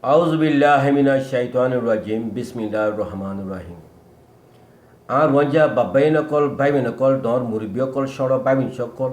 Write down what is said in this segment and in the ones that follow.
আউযুবিল্লাহি মিনাশ শাইতানির রাজিম বিসমিল্লাহির রহমানির রহিম। আর ওয়াঞ্জা বাবাই নকল ভাই নকল দর মুরব্বী কল সড় বাইমিন সকল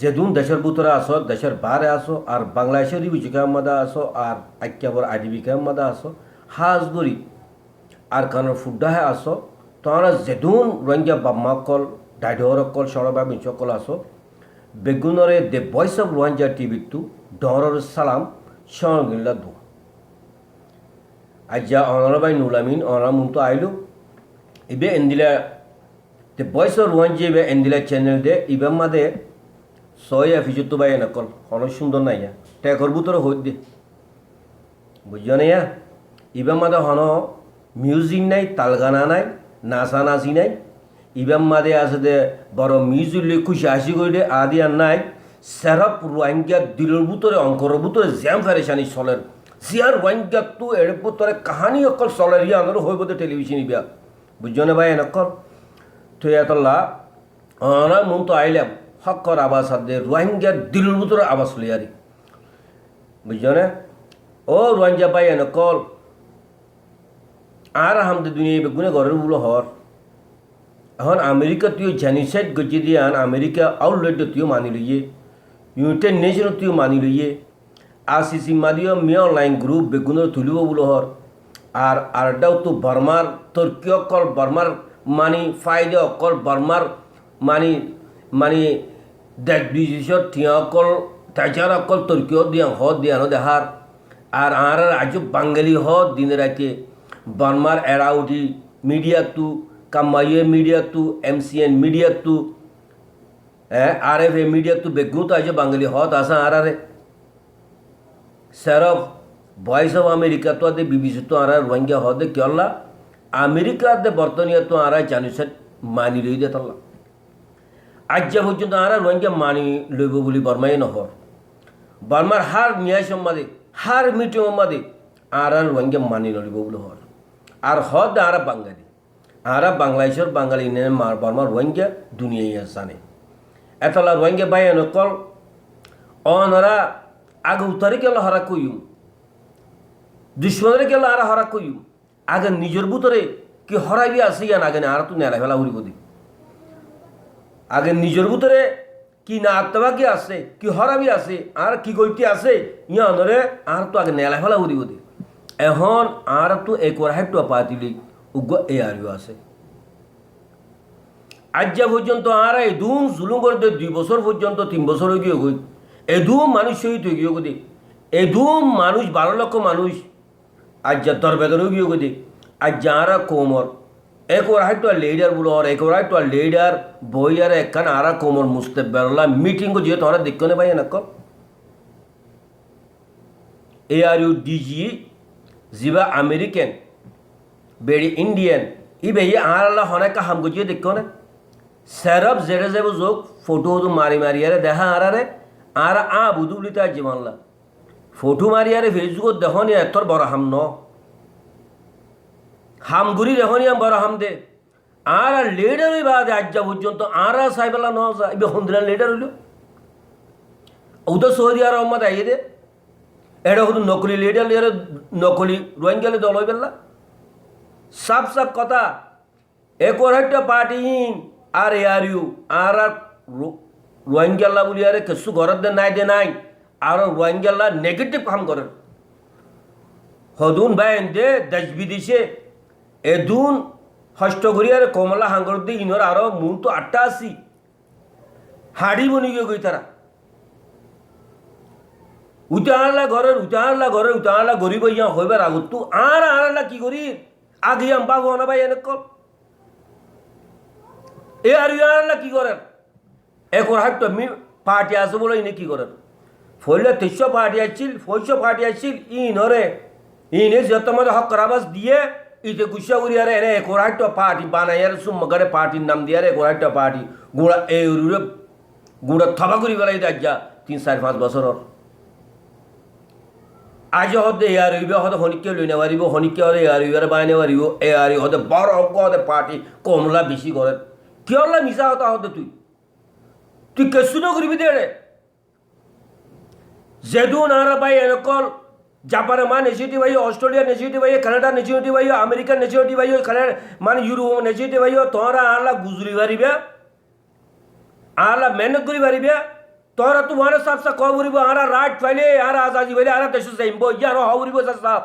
যেদুন দেশের ভিতরে আসো দেশের বারে আসো আর বাংলাদেশের রিবিজিকার মধ্যে আসো আর আক্যাবর আদিবিকার মধ্যে আসো হাজগরি আর কানোর ফুড্ডাহে আসো তোমরা যেদুন রোহিঙ্গা বাম্মা কল ডাইডর কল সড় বাইমিন সকল আসো বেগুনরে the voice of Rohingya TV টু ডরর সালাম সঙ্গিল্লা দু আজ্জা অনরাবাই নুলামিন অনরা মুন্ত আইলু ইবে এন্দিলা দ্য ভয়েস অফ রোহিঙ্গা ইবে এন্দিলা চ্যানেল দে ইবে মাদে সয়া ফিজুত্তু বাই নকল হন সুন্দর নাইয়া টেকর বুতর হই দে বুঝছো না ইবে মাদে হন মিউজিক নাই তালগানা নাই নাচা নাচি নাই ইবাম মাদে আছে দে বড় মিউজিক লে খুশি হাসি কইলে আদি আর নাই সেরপ রোহিঙ্গা দিলর ভিতরে অঙ্কর ভিতরে জ্যাম ফেরেশানি চলের জিয়ার রোহিঙ্গা তো এর ভিতরে কাহানি অকল চলের ইয়া আনর হইব দে টেলিভিশন ইবা বুঝছো না ভাই নকল তো এতলা অনা মন তো আইলাম হকর আবাস দে রোহিঙ্গা দিলর ভিতরে আবাস লিয়ারি বুঝছো না ও রোহিঙ্গা ভাই নকল আর হামদে দুনিয়া বেগুনে ঘরের বুলো হর এখন আমেরিকা তুই জেনিসাইড গজি দিয়ে আন আমেরিকা আউটলেট তুই মানি লইয়ে ইউনাইটেড নেশন তুই মানি লইয়ে আরসিসি মাদিও মিয়া অনলাইন গ্রুপ বেগুনের তুলিব বলো হর আর আরটাও তো বর্মার তুর্কি অকল বর্মার মানি ফাইদে অকল বর্মার মানি মানি দেশ বিদেশত থিয়া অকল তাছাড়া অকল তুর্কিও দিয়া হ দিয়ানো দেহার আর আজ বাঙালি হ দিনে রাতে বর্মার এরা উঠি মিডিয়া তু কামাইয়ে মিডিয়া তু MCN মিডিয়া তু RFA মিডিয়া তু বেগুন তো আছে বাঙালি হত আসা আরে সেরফ ভয়েস অফ আমেরিকা তো আদে BBC তো আর রোহিঙ্গা হদে কেলা আমেরিকা দে বর্তনিয়া তো আর জানিস মানি লই দে তাল্লা আজ পর্যন্ত আর রোহিঙ্গা মানি লইব বলি বর্মাই নহর বর্মার হার ন্যায় সম্বাদে হার মিটিং সম্বাদে আর রোহিঙ্গা মানি লইব বলে হর আর হদ আর বাঙালি আর বাংলাদেশের বাঙালি নে মার বর্মার রোহিঙ্গা দুনিয়ায় জানে এতলা রোহিঙ্গা বাই নকল অনরা আগে উত্তরে গেল হারা কইম দুশ্মনের গেল আর হারা কইম আগে নিজের ভিতরে কি হরাইবি আছে ইয়ান আগে আর তো নেলা ফেলা উড়িব দি আগে নিজের ভিতরে কি না আত্মা কি আছে কি হরাবি আছে আর কি গইতে আছে ইয়ানরে আর তো আগে নেলা ফেলা উড়িব দি এখন আর তো একর হাইট পাতিলি উগ্র এ আরিও আছে আজ পর্যন্ত আর এদুম জুলুম করতে 2 বছর পর্যন্ত 3 বছর হয়ে গিয়ে গই এদুম মানুষ শহীদ হয়ে গিয়ে গদি এদুম মানুষ 12 লক্ষ মানুষ আজ দরবেদর হয়ে গিয়ে গদি আজ যারা কোমর একর হাইট লিডার বলো আর একর হাইট লিডার বইয়ার একখান আর কোমর মুস্তে বেরলা মিটিং को যে তোরা দেখো না ভাই নাক ARU DG জিবা আমেরিকান বেড়ি ইন্ডিয়ান ইবে আর আল্লাহ হনে কা হাম গজিয়ে দেখো না সেরব জেরে যাবো যোগ ফটো তো মারি মারি আরে দেখা আর বুদুলিতা জীবনলা ফটো মারি আরে ফেসবুক দেখনি এতর বড় হাম ন হামগুড়ি দেখনি আম বড় হাম দে আর লিডার হই বাদে আজ পর্যন্ত আর সাইবেলা ন ইবে হন্দিরা লিডার হইল উদর সৌদি আরব আইয়ে দে এটা শুধু নকলি লিডার নকলি রোহিঙ্গা দল হই বেলা সাফ সাফ কথা একর একটা পার্টি আর ARU আর রোহিঙ্গাল্লা বলি আরে কিছু ঘরের দে নাই আর রোহিঙ্গাল্লা নেগেটিভ কাম করেন হদুন ভাই দে দেশ বিদেশে এদুন হস্ত করি আর কমলা হাঙ্গর দিয়ে ইনর আরো মূল তো 88 হাড়ি বনি গই তারা উতারলা ঘরের গরিব ইয়া হইবার আগত তু আর আরলা কি করি আগে আম বাবু না ভাই এনে কল ARU আরলা কি করেন একর হাইট পার্টি আছে বলে ইনি কি করেন ফলে 300 পার্টি আছিল 400 পার্টি আছিল ইনে যত মধ্যে হক করাবাস দিয়ে ইতে গুসা করি আরে এনে একর হাইট পার্টি বানাই আর সুমগারে পার্টির নাম দিয়ে আরে একর হাইট পার্টি গুড়া ARU গুড়া থবা করি বেলাই যা 3-4-5 বছর আজ হদে ARU হদে হনিকে লই নেওয়ারিব হনিকে হদে ARU বাইনে নেওয়ারিব ARU হদে বড় হদে পার্টি কমলা বেশি করে কি হল্লা মিশা হতা হদে তুই কেসু ন করবি দে যেদুন আর ভাই এনকল জাপানের মান নেশিটি ভাইও, অস্ট্রেলিয়া নেশিটি ভাইও, কানাডা নেশিটি ভাইও, আমেরিকার নেশিটি ভাইও, মানে ইউরোপ নেশিটি ভাইও, তোরা আল্লাহ গুজরি পারিবে, আল্লাহ মেহনত করি পারিবে, তোরা তোমার সাফসা কব করিব, আরা রাইট পাইলে, আরা আজাদি পাইলে, আরা দেশ যাইব, ইয়ার হবরিব সাফ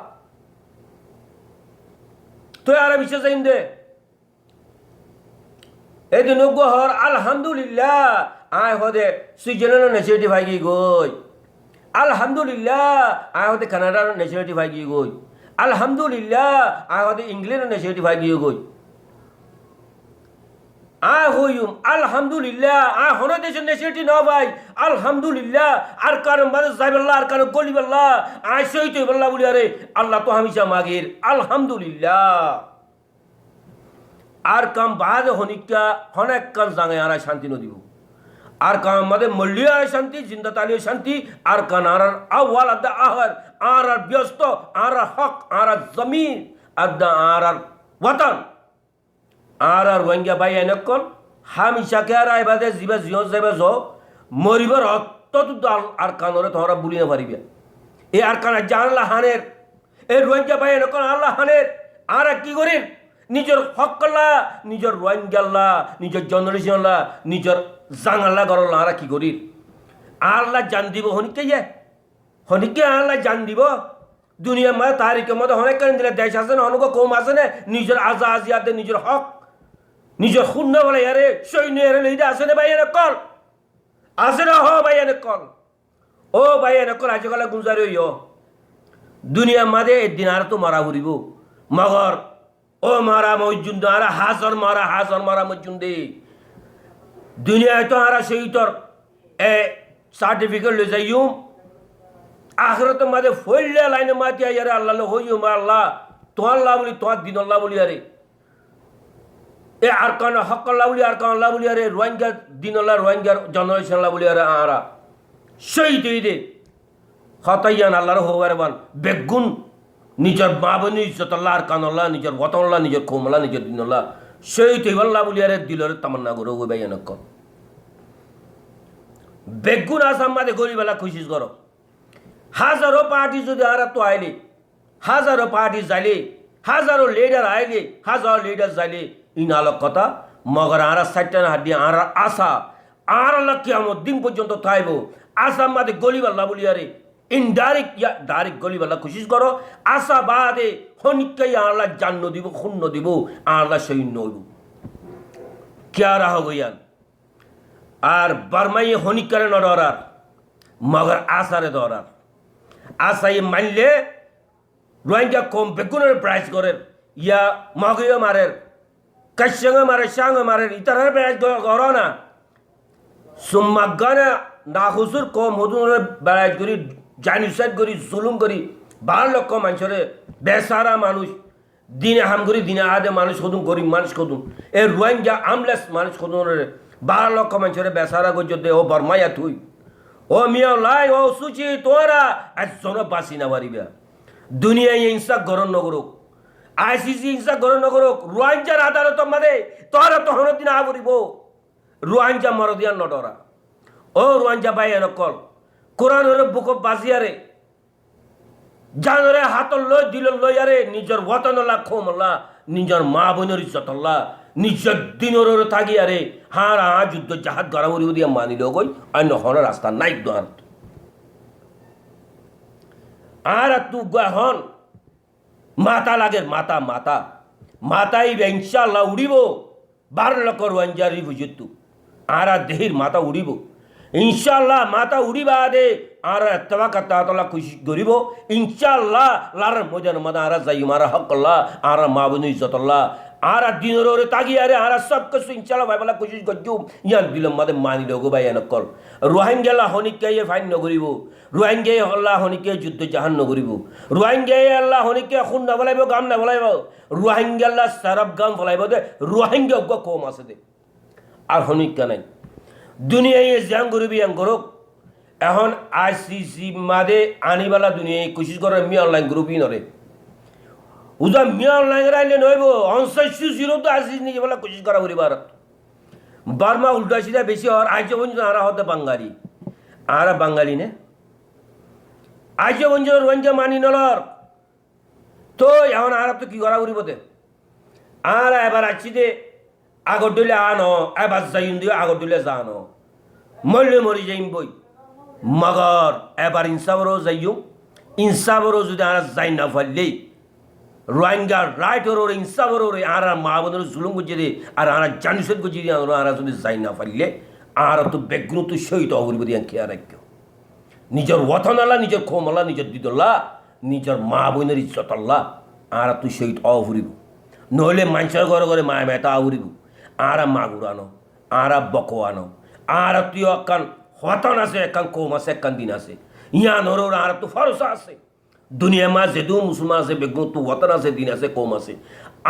তো আরা বিশ্বাস যাইম দে এদিন হর আলহামদুলিল্লাহ আয় হদে সুইজারল্যান্ড নেশিটি ভাই গই, আলহামদুলিল্লাহ আয় হতে কানাডার নেশিটি ভাই গই, আলহামদুলিল্লাহ আয় হতে ইংল্যান্ডের নেশিটি ভাই গই, আয় হইম আলহামদুলিল্লাহ আয় হন দেশের নেশিটি ন ভাই আলহামদুলিল্লাহ আর কারণ মাঝে যাইবাল্লাহ আর কারণ গলিবাল্লাহ আয় সহিত বল্লাহ বলি আরে আল্লাহ তো হামিশা মাগির আলহামদুলিল্লাহ আর কাম বাদ হনিকা হনেক কান জাঙে আর শান্তি নদীব আর কাম আমাদের মল্লিয়া শান্তি জিন্দা তালিও শান্তি আর কান আর আওয়াল আদা আহার আর ব্যস্ত আর হক আর জমিন আদা আর ওয়াতান আর রোহিঙ্গা ভাই এনেকল হামিশাকে আর আইবাদে জিবা জিও যাইবা জ মরিবার অত্যন্ত আর কানরে তোমরা বুলি না পারিবে এ আর কান জানলা হানের এই রোহিঙ্গা ভাই এনেকল আল্লাহ হানের আর কি করেন নিজের হকল্লা নিজের রোহিঙ্গাল্লা নিজের জেনারেশনলা নিজের জাঙাল্লা গরল্লা আর কি করি আল্লাহ জান দিব হনিকে আল্লাহ জান দিব দুনিয়ার মধ্যে তারিখের মধ্যে অনেক কারণ দিলে দেশ আছে না অনেক কম আছে না নিজের আজা আজিয়াতে নিজের হক নিজের শূন্য বলে আরে সৈন্য এর লিডা আছে না ভাই এনে কল আছে না হ ভাই এনে কল ও ভাই এনে কল আজকাল গুজারি হইও দুনিয়ার মাঝে একদিন আর তো মারা ঘুরিব মগর ও মারা মজুন আরা হাজার মারা মজুন দে দুনিয়ায় তো আরা সেই তোর এ সার্টিফিকেট লই যাইও আখরত মাঝে ফইলে লাইনে মাতি আরে আল্লাহ হইও মা আল্লাহ তো আল্লাহ বলি তোমার দিন আল্লাহ বলি আরে এ আর কান হক আল্লাহ বলি আর কান আল্লাহ বলি আরে রোহিঙ্গা দিন আল্লাহ রোহিঙ্গার জেনারেশন আল্লাহ বলি আরে আরা সেই দে হতাইয়ান আল্লাহর হওয়ার বান বেগুন নিজের মা বোন ইজ্জত আল্লাহ আর কান আল্লাহ নিজের বতন আল্লাহ নিজের কোমলা নিজের দিন আল্লাহ সেই তো আল্লাহ বলি আরে দিলের তামান্না করো গো ভাই এনক বেগুন আসাম মাঝে গরিবেলা খুশি করো হাজারো পার্টি যদি আরা তো আইলে হাজারো পার্টি যাইলে হাজারো লিডার আইলে হাজারো লিডার যাইলে ইনালক কথা মগর আরা সাইটান হাড্ডি আর আশা আর আল্লাহ কিয়ামত দিন পর্যন্ত থাইব আসাম মাঝে গরিবাল্লাহ বলি আরে ইনডাইরেক্ট ইয়া ডাইরেক্ট গলিবাল্লাহ খুশি করো আশা বাদে হনিকাই আল্লাহ জান্ন দিব শূন্য দিব আল্লাহ সৈন্য হইব কিয়া রাহ গইয়ান আর বারমাই হনিকারে ন ডরার মগর আশারে ডরার আশাই মানলে রোহিঙ্গা কম বেগুনের প্রাইস করেন ইয়া মগিও মারের কাশ্যঙ্গে মারে সাঙ্গে মারের ইতারের প্রাইস করো না সুম্মাগানে না হুজুর কম হুজুরের প্রাইস করি জানিসাইড করি জুলুম করি 12 লক্ষ মানুষরে বেসারা মানুষ দিনে হাম করি দিনে আদে মানুষ কদুম গরিব মানুষ কদুম এ রোহিঙ্গা আমলেস মানুষ কদুম 12 লক্ষ মানুষরে বেসারা গজ্জতে ও বর্মাইয়া তুই ও মিয়া লাই ও সুচি তোরা একজন বাসি না পারিবে দুনিয়ায় হিংসা গরম নগরক আইসিসি হিংসা গরম নগরক রোহিঙ্গার আদালত মানে তোরা তো হনদিন আবরিব রোহিঙ্গা মরদিয়ান নডরা ও রোহিঙ্গা ভাই এনকল কোরআনের বুক বাজিয়ারে জানরে হাতল লই দিল লই আরে নিজের ওয়াতনলা খোমলা নিজের মা বোনের ইজ্জতল্লা নিজের দিনের থাকি আরে হারা যুদ্ধ জাহাজ গড়ামরি দিয়া মানিল গই অন্য হন রাস্তা নাই দ্বার আর তু হন মাথা লাগে মাথা মাথা মাথাই ইনশাল্লাহ উড়িব 12 লক্ষ রোহিঙ্গারি বুঝিতু আর দেহির মাথা উড়িব ইনশাল্লাহ মাথা উড়িবা দে আর এতবা কথা তলা খুশি করিব ইনশাল্লাহ লার মজার মাদা আর যাই মারা হকল্লাহ আর মা বনু ইজ্জতল্লাহ আর দিনের ওরে তাগি আরে আর সব কিছু ইনশাল্লাহ ভাইবেলা খুশি করছু ইয়ান দিলম মাদে মানি লগো ভাই এনকল রোহিঙ্গা হনিকে ফাইন নগরিব রোহিঙ্গা আল্লাহ হনিকে যুদ্ধ জাহান নগরিব রোহিঙ্গা আল্লাহ হনিকে খুন না বলাইব গাম না বলাইব রোহিঙ্গা আল্লাহ সারাব গাম বলাইব দে রোহিঙ্গা কম আছে দে আর হনিকা নাই দুনিয়ায় জ্যাং গরিবি ইয়াং গরক এখন আইসিসি মাদে আনিবালা দুনিয়ায় কোশিশ করে মি অনলাইন গ্রুপই নরে উদা মি অনলাইন রাইলে নইব অনসাইসু জিরো তো আইসিস নিজে বলা কোশিশ করা করিবার বার্মা উল্টা সিধা বেশি হওয়ার আইসে পর্যন্ত আরা হতে বাঙালি আরা বাঙালি নে আজও বঞ্জ রোহিঙ্গা মানি নলর তো এখন আর তো কি করা উড়িব দে আর এবার আছি দে আগর ডলে আনো এবার যাই দিও আগর ডলে জানো মরলে মরি যাইম বই মগর এবার ইনসাবরও যাইও ইনসাবরও যদি আর যাই না ফেললেই রোহিঙ্গা রাইট ওর ইনসাবর ওরে আর মা বোনের জুলুম গুজিয়ে দে আর আর জানিসত গুজিয়ে দিয়ে আর যদি যাই না ফেললে আর তো বেগুন তো সহিত অগরিব দিয়ে খেয়াল রাখো নিজের ওতন আল্লাহ নিজের খোম আল্লাহ নিজের দিদল্লাহ নিজের মা বোনের ইজ্জত আল্লাহ আর তুই সহিত অভরিব নইলে মানুষের ঘরে ঘরে মায় মেতা আউরিব আর মাগুর আনো আর বকো আনো আর তুই একান হতন আছে একান কম আছে একান দিন আছে ইয়া নর আর তো ফরসা আছে দুনিয়া মা যেদু মুসলমান আছে বেগুন তো ওতন আছে দিন আছে কম আছে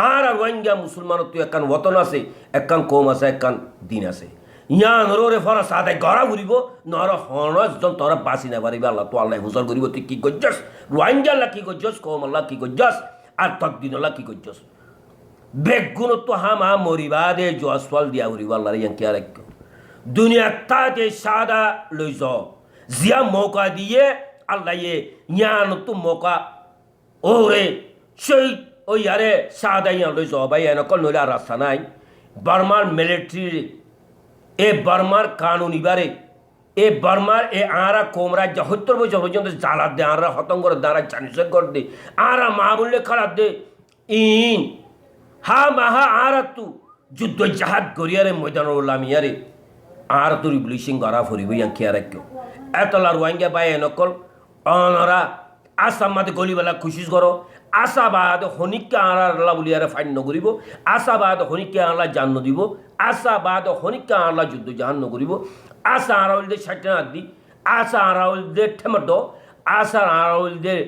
আর রোহিঙ্গা মুসলমান তুই একান ওতন আছে একান কম আছে একান দিন আছে ইয়া নরে ফরস আদায় গড়া ঘুরিব নর হনজন তোরা বাঁচি না পারিবে আল্লাহ তো আল্লাহ হুজর করিব তুই কি করছস রোহিঙ্গা আল্লাহ কি করছস কম আল্লাহ কি করছস আর তকদিন আল্লাহ কি করছস বেগুন তো হামা মরিবা দে জোয়াল দিয়া উড়িব আল্লাহ ইয়ান কে রাখ দুনিয়া তাতে সাদা লই যাও জিয়া মৌকা দিয়ে আল্লাহ ইয়ান তো মৌকা ওরে সেই ওই আরে সাদা ইয়ান লই যাও ভাই এন কল নইলে আর রাস্তা নাই বার্মার মিলিটারি এ বার্মার কানুনি বারে এ বার্মার এ আরা কোমরা ৭০ বছর পর্যন্ত জ্বালাত দে আরা হতম করে দাঁড়া চানিস কর দে আরা মা বললে খারাপ দে ইন হা মাহা আর তু যুদ্ধ জাহাজ গড়িয়ারে ময়দান লামিয়ারে আর তো রিভলিউশন করা ফুরিব ইয়াং খেয়া রাখো এতলা রোহিঙ্গা বাই নকল অনরা আসাম মাতে গলিবেলা খুশিস করো আশাবাদ হনিকা আল্লাহ বলিয়ারে ফাইন নগরিব আশাবাদ হনিকা আল্লাহ জান দিব আশাবাদ হনিকা আল্লাহ যুদ্ধ জাহান নগরিব আশা আরাউলদের সাইটেন আদি আশা আরাউলদের ঠেমট আশা আরাউলদের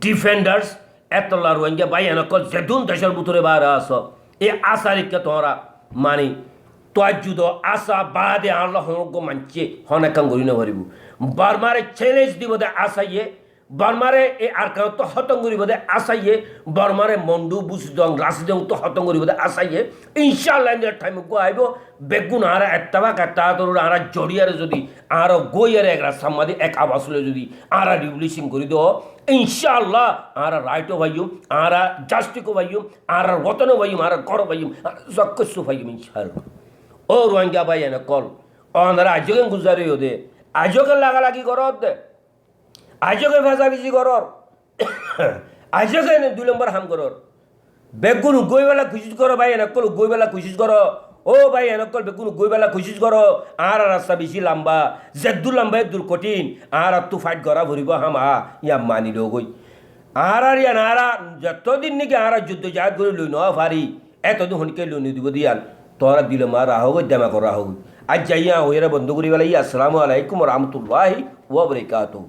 ডিফেন্ডার্স এতলা রোহিঙ্গা বাই নকল যেদুন দেশের ভিতরে বার আস এই আশারিকে তোমরা মানি তোয়াজুদ আশা বাদে আল্লাহ হনক মানছে হনাকাং গরিনে ভরিব বার্মারে চ্যালেঞ্জ দিব দে আশাইয়ে বার্মারে এই আর কেউ তো হতং করিব দে আশাইয়ে বার্মারে মন্ডু বুসদং রাসদং তো হতং করিব দে আশাইয়ে ইনশাআল্লাহ ইন টাইম গো আইব বেগুন আর এত্তাবা কাটা তোর আর জড়িয়ারে যদি আর গইয়ারে এক রাস্তা মাদি এক আবাসলে যদি আর রিভলিউশন করি দো ইনশাআল্লাহ আর রাইটও ভাইয়ুম আর জাস্টিকও ভাইয়ুম আর ওতনও ভাইয়ুম আর গড় ভাইয়ুম সবকিছু ভাইয়ুম ইনশাআল্লাহ ও রোহিঙ্গা ভাই এনে কল অনারা আজকে গুজারি দে আজকে লাগালাগি করত দে আজকে ভেজাভিজি করর আজকে ২ নম্বর হাম করর বেগুন গইবেলা খুশিস করো ভাই এনে কল গইবেলা খুশিস করো ও ভাই এনে কল বেগুন গইবেলা খুশিস করো আর রাস্তা বেশি লম্বা যেদুর লম্বা দূর কঠিন আর তু ফাইট করা ভরিব হামা ইয়া মানি লো গই আর ইয়া নারা যতদিন নাকি আর যুদ্ধ জাহাজ করে লই ন পারি এতদিন হনকে লই দিব দিয়ান তোরা দিল মা রাহো দেমা করা হোক আজ যাইয়া ওরা বন্ধ করি বেলা আসসালামু আলাইকুম রহমতুল্লাহি ওয়া বারাকাতুহু